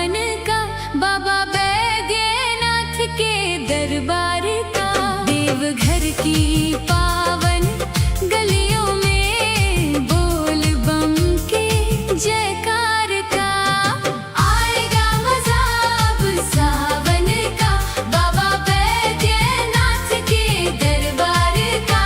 सावन का, बाबा बैद्यनाथ के दरबार का। देवघर की पावन गलियों में बोल बम के जयकार का। आएगा मजा अब सावन का, बाबा बैद्यनाथ के दरबार का।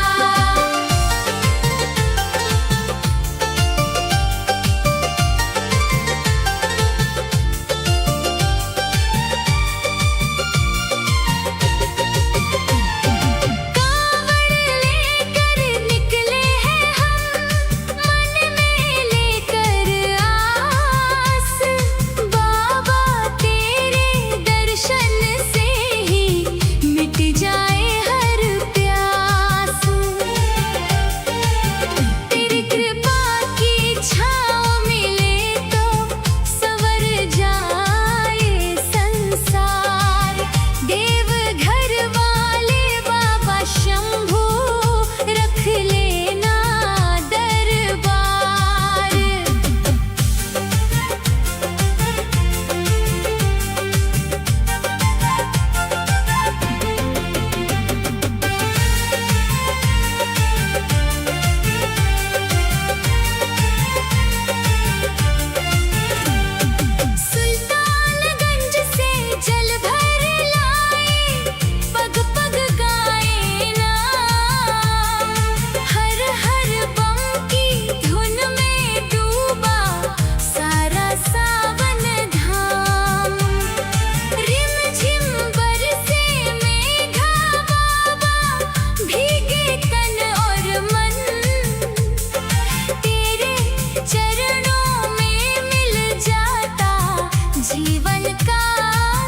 जीवन का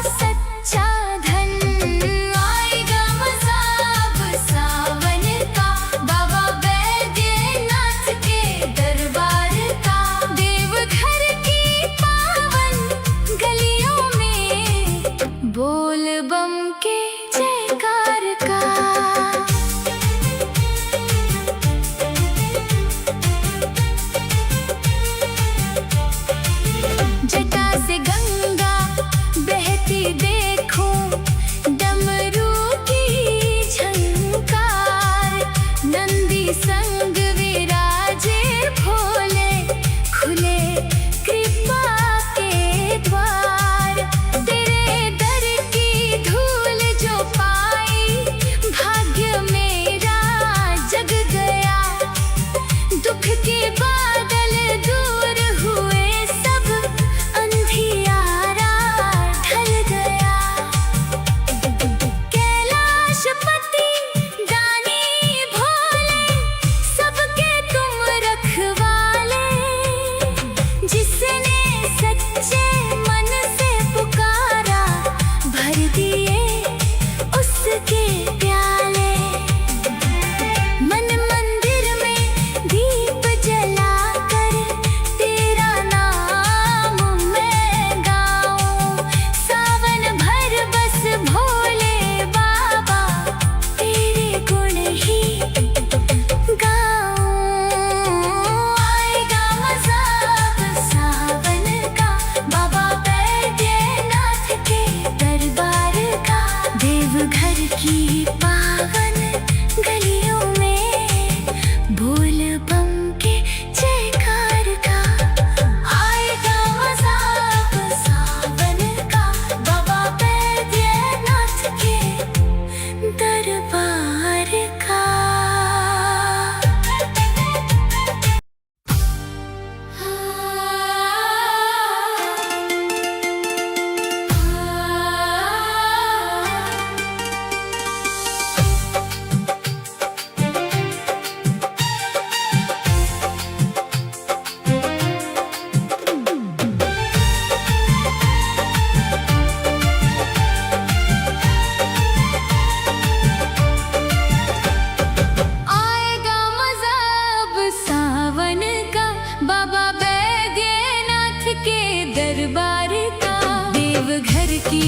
सच्चा धन। आएगा मजा अब सावन का, बाबा बैद्यनाथ के दरबार का। देवघर की पावन गलियों में बोल बम के जयकार का। जटा से गंगा बहती देखो, डमरू की झंकार। नंदी संग विराजे भोले, खुले कृपा के द्वार। तेरे दर की धूल जो पाई, भाग्य मेरा जग गया। दुख के बादल दूर हुए, अंधियारा ढल गया। कैलाशपति दानी भोले, सबके तुम रखवाले। जिसने सच्चे मन से पुकारा, भर दिए उसके प्याले। मन मंदिर में दीप जलाकर, तेरा नाम मैं गाऊं। सावन भर बस भोले बाबा, तेरे गुण ही गाऊं। आएगा मजा अब सावन का, बाबा बैद्यनाथ के दरबार का। देवघर की पावन गलियों में बोल बम के जयकार का। आएगा मजा अब सावन का, बाबा बैद्यनाथ के दरबार का। आएगा मजा अब सावन का, बाबा बैद्यनाथ के दरबार का। देवघर की